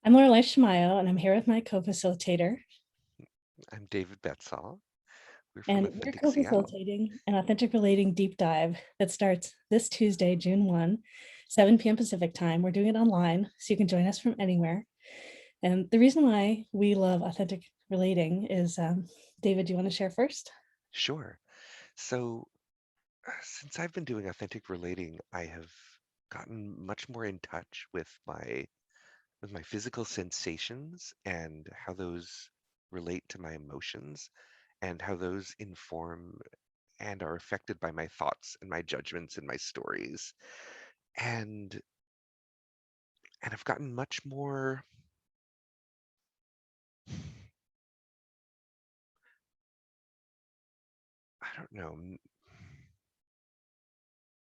I'm Laureli and I'm here with my co-facilitator, I'm David Betzall. We're from and we're Authentic Seattle. co-facilitating an authentic relating deep dive that starts this Tuesday, June 1, 7 p.m. Pacific time. We're doing it online, so you can join us from anywhere. And the reason why we love authentic relating is, David, do you want to share first? Sure. So, since I've been doing authentic relating, I have gotten much more in touch with my physical sensations and how those relate to my emotions and how those inform and are affected by my thoughts and my judgments and my stories. And and I've gotten much more, I don't know,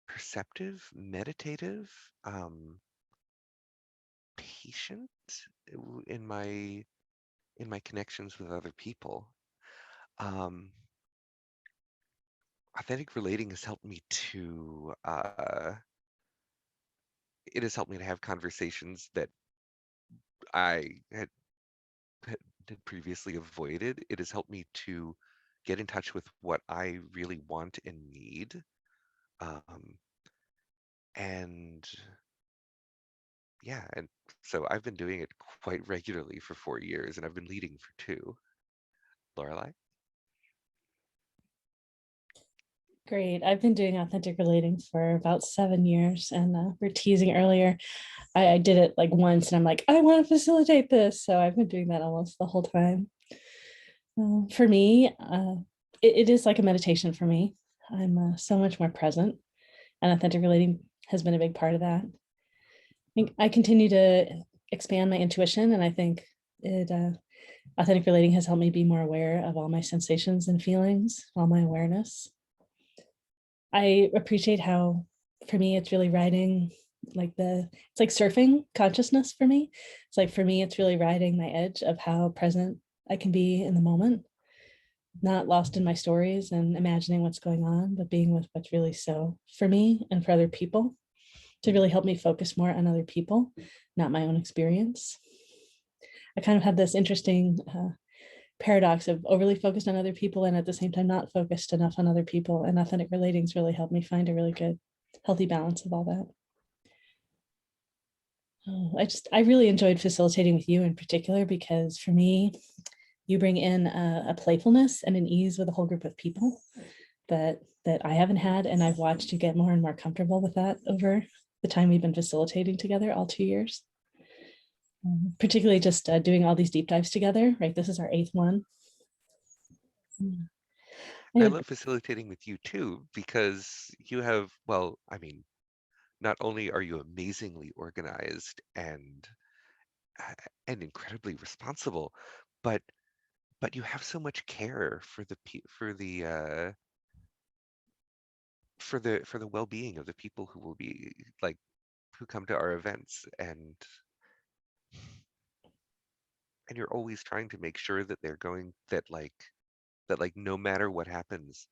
perceptive, meditative, patient in my connections with other people. Um, Authentic relating has helped me to it has helped me to have conversations that I had previously avoided. It has helped me to get in touch with what I really want and need. Um, and yeah, and so I've been doing it quite regularly for 4 years, and I've been leading for two. Lorelai? Great. I've been doing authentic relating for about 7 years, and we're teasing earlier. I did it like once, and I'm like, I want to facilitate this. So I've been doing that almost the whole time. For me, it is like a meditation for me. I'm so much more present, and authentic relating has been a big part of that. Think I continue to expand my intuition, and I think it authentic relating has helped me be more aware of all my sensations and feelings, all my awareness. I appreciate how, for me, it's really riding it's like surfing consciousness for me. It's like for me, it's really riding my edge of how present I can be in the moment, not lost in my stories and imagining what's going on, but being with what's really so for me and for other people to really help me focus more on other people, not my own experience. I kind of had this interesting paradox of overly focused on other people and at the same time not focused enough on other people. And authentic relatings really helped me find a really good, healthy balance of all that. I really enjoyed facilitating with you in particular because for me, you bring in a playfulness and an ease with a whole group of people that I haven't had, and I've watched you get more and more comfortable with that over the time we've been facilitating together, all 2 years. Particularly just doing all these deep dives together. Right, this is our eighth one. I I love facilitating with you too because you have, well, I mean, not only are you amazingly organized uh, and incredibly responsible, but you have so much care for the well-being of the people who will be like who come to our events, and you're always trying to make sure that they're going that like no matter what happens,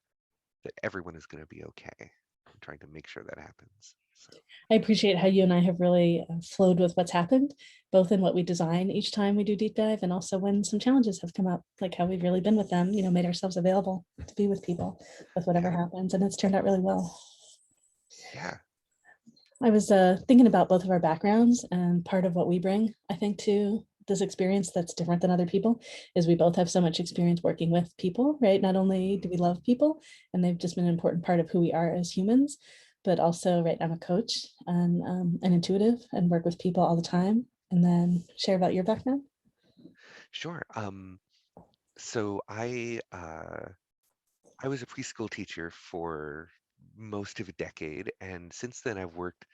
that everyone is going to be okay. I'm trying to make sure that happens. So appreciate how you and I have really flowed with what's happened, both in what we design each time we do deep dive, and also when some challenges have come up, like how we've really been with them, made ourselves available to be with people with whatever yeah, happens. And it's turned out really well. yeah, I was thinking about both of our backgrounds, and part of what we bring, I think, to this experience that's different than other people is we both have so much experience working with people, right? Not only do we love people, and they've just been an important part of who we are as humans, but also, right, I'm a coach and an intuitive and work with people all the time. And then share about your background. sure. So I was a preschool teacher for most of a decade, and since then I've worked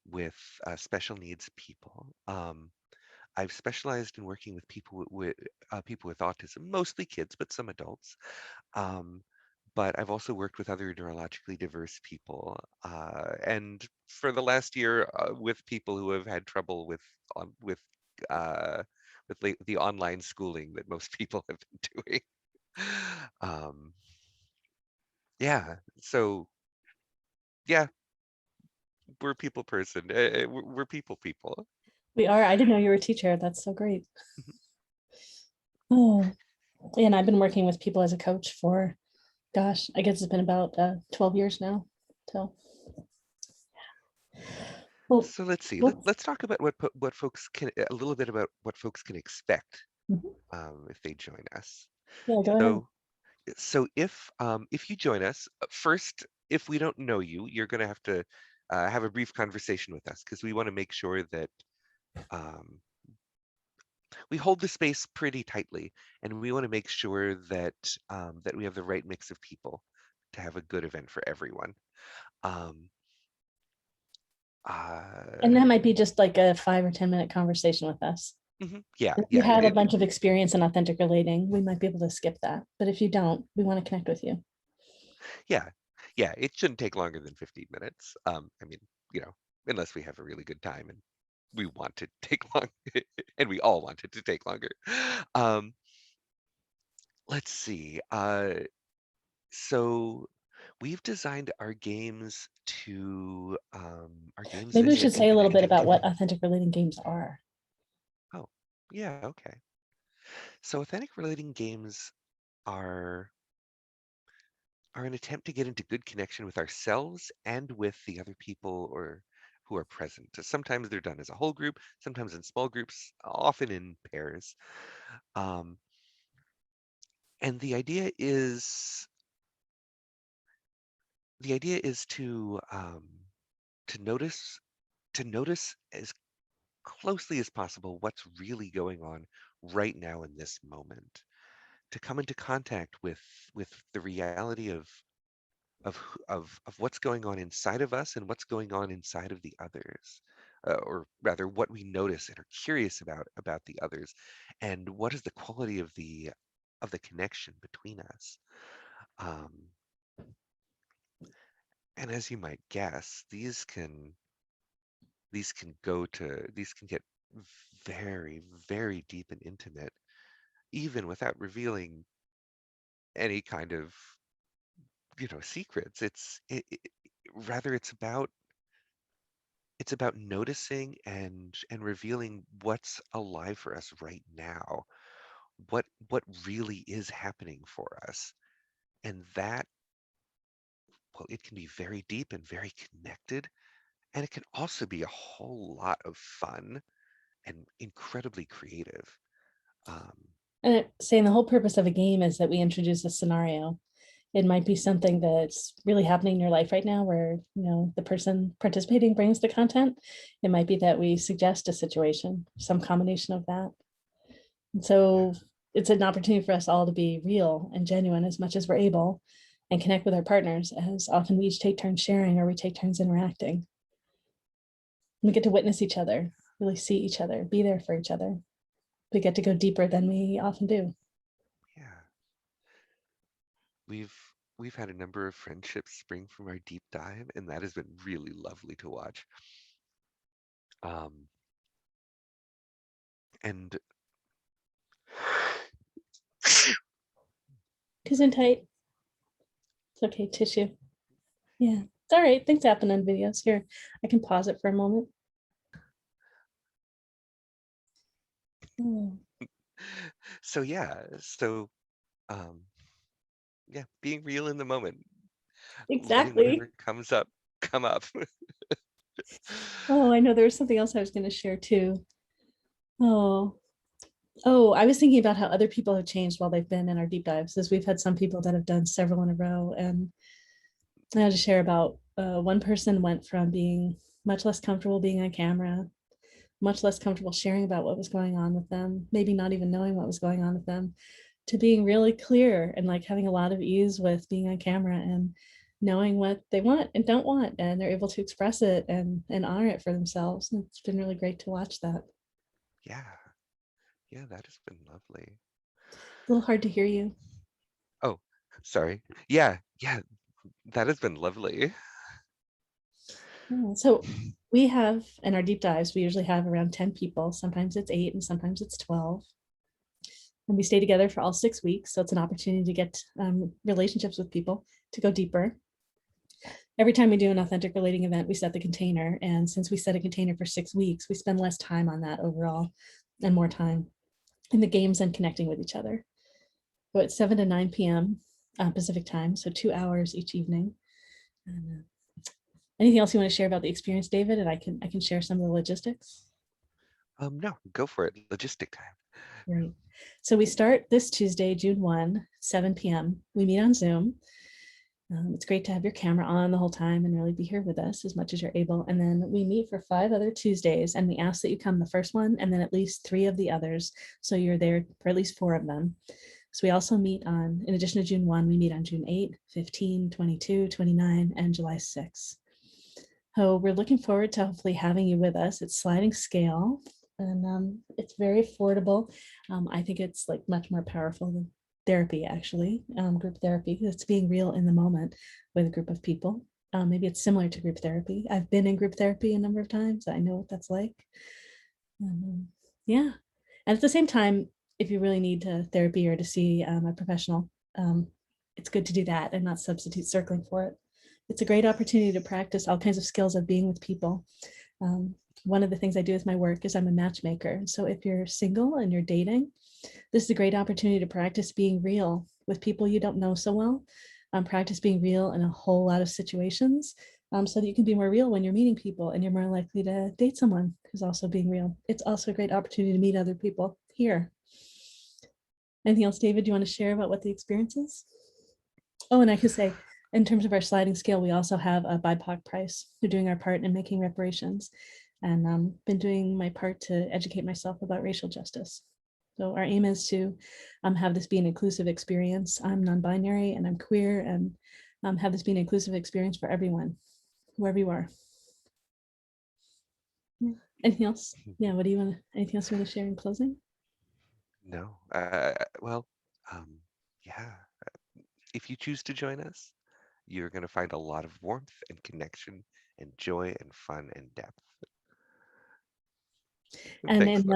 with special needs people. I've specialized in working with people with autism, mostly kids, but some adults. Um, but I've also worked with other neurologically diverse people, and for the last year, with people who have had trouble uh, with the online schooling that most people have been doing. Um, yeah, so yeah, we're people person. We're people people. We are. I didn't know you were a teacher. That's so great. Mhm. Oh, and I've been working with people as a coach for, gosh, I guess it's been about 12 years now. So, well, So let's see. well, Let's talk about what folks can a little bit about what folks can expect mhm. if they join us. Yeah, go ahead. So if you join us first, if we don't know you, you're going to have a brief conversation with us because we want to make sure that um, we hold the space pretty tightly, and we want to make sure that we have the right mix of people to have a good event for everyone. Um, And uh, that might be just like a 5 or 10 minute conversation with us. yeah, If you yeah, have a bunch of experience in authentic relating, we might be able to skip that. But if you don't, we want to connect with you. yeah, yeah. It shouldn't take longer than 15 minutes. I mean, you know, unless we have a really good time and we want to take long, and we all want it to take longer. Um, let's see. So we've designed our games Maybe we in, should say a little bit about what authentic relating games are. oh, yeah, okay. So authentic relating games are are an attempt to get into good connection with ourselves and with the other people or who are present. Sometimes they're done as a whole group, sometimes in small groups, often in pairs. Um, and the idea is to notice to notice as closely as possible what's really going on right now in this moment, to come into contact with the reality of what's going on inside of us and what's going on inside of the others, or rather what we notice and are curious about the others, and what is the quality of the connection between us. um, and as you might guess, these can get very, very deep and intimate, even without revealing any kind of secrets. Rather, it's about noticing and revealing what's alive for us right now, what really is happening for us. And that, well, it can be very deep and very connected, and it can also be a whole lot of fun and incredibly creative. um, And saying the whole purpose of a game is that we introduce a scenario. It might be something that's really happening in your life right now where, the person participating brings the content. It might be that we suggest a situation, some combination of that. And yeah, so it's an opportunity for us all to be real and genuine as much as we're able and connect with our partners, as often we each take turns sharing or we take turns interacting. We get to witness each other, really see each other, be there for each other. We get to go deeper than we often do. yeah. we've we've had a number of friendships spring from our deep dive, and that has been really lovely to watch. Um, and Cause in tight. It's okay, tissue. Yeah, it's all right. Things happen in videos. Here, I can pause it for a moment. Oh, so um yeah, being real in the moment, letting exactly. whatever comes up come up. Oh, I know there was something else I was going to share too. Oh, I was thinking about how other people have changed while they've been in our deep dives, as we've had some people that have done several in a row. And I had to share about one person went from being much less comfortable being on camera, much less comfortable sharing about what was going on with them, maybe not even knowing what was going on with them, to being really clear and like having a lot of ease with being on camera and knowing what they want and don't want, and they're able to express it and honor it for themselves. And it's been really great to watch that. A Yeah, yeah, that has been lovely. little hard to hear you. Oh, sorry. Yeah, yeah, that has been lovely. Yeah, so we have in our deep dives, we usually have around 10 people. Sometimes it's 8 and sometimes it's 12. And we stay together for all 6 weeks. So it's an opportunity to get relationships with people, to go deeper. every time we do an authentic relating event, we set the container. And since we set a container for 6 weeks, we spend less time on that overall and more time in the games and connecting with each other. So it's 7 to 9 p.m. Pacific time, so 2 hours each evening. And, anything else you want to share about the experience, David? And I can share some of the logistics. No, go for it. Logistic time. Right. So we start this Tuesday, June 1, 7 p.m. We meet on Zoom. It's great to have your camera on the whole time and really be here with us as much as you're able. And then we meet for 5 other Tuesdays, and we ask that you come the first one and then at least 3 of the others. So you're there for at least 4 of them. So we also meet on, in addition to June 1, we meet on June 8, 15, 22, 29, and July 6. So we're looking forward to hopefully having you with us. It's sliding scale, and it's very affordable. I think it's like much more powerful than therapy, actually, group therapy. It's being real in the moment with a group of people. Maybe it's similar to group therapy. I've been in group therapy a number of times. I know what that's like. Yeah. And at the same time, if you really need therapy or to see a professional, it's good to do that and not substitute circling for it. It's a great opportunity to practice all kinds of skills of being with people. One of the things I do with my work is I'm a matchmaker. So if you're single and you're dating, this is a great opportunity to practice being real with people you don't know so well. Practice being real in a whole lot of situations, so that you can be more real when you're meeting people and you're more likely to date someone who's also being real. It's also a great opportunity to meet other people here. Anything else, David, do you want to share about what the experience is? Oh, and I could say, in terms of our sliding scale, we also have a BIPOC price. We're doing our part in making reparations, and been doing my part to educate myself about racial justice. So our aim is to have this be an inclusive experience. I'm non-binary and I'm queer, and have this be an inclusive experience for everyone, wherever you are. Yeah. Anything else? Yeah, what do you want to, anything else you want to share in closing? No. Well, um, yeah. If you choose to join us, you're going to find a lot of warmth and connection and joy and fun and depth. And Thanks, in the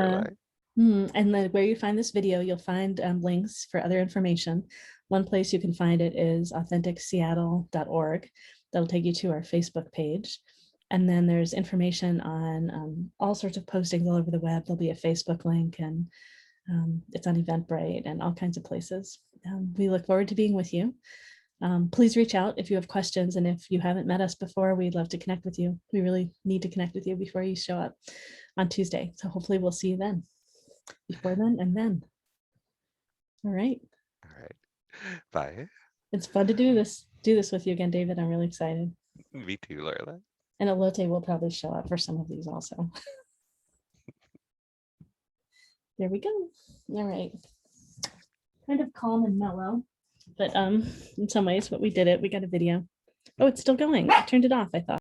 Lorelai. where you find this video, you'll find links for other information. One place you can find it is authenticseattle.org. That'll take you to our Facebook page. And then there's information on all sorts of postings all over the web. There'll be a Facebook link, and it's on Eventbrite and all kinds of places. We look forward to being with you. Please reach out if you have questions. And if you haven't met us before, we'd love to connect with you. We really need to connect with you before you show up on Tuesday. So hopefully we'll see you then, before then and then. All right. All right. Bye. It's fun to do this with you again, David. I'm really excited. Me too, Lorelai. And Elote will probably show up for some of these also. There we go. All right. Kind of calm and mellow, but in some ways, but we did it. We got a video. Oh, it's still going. I turned it off, I thought.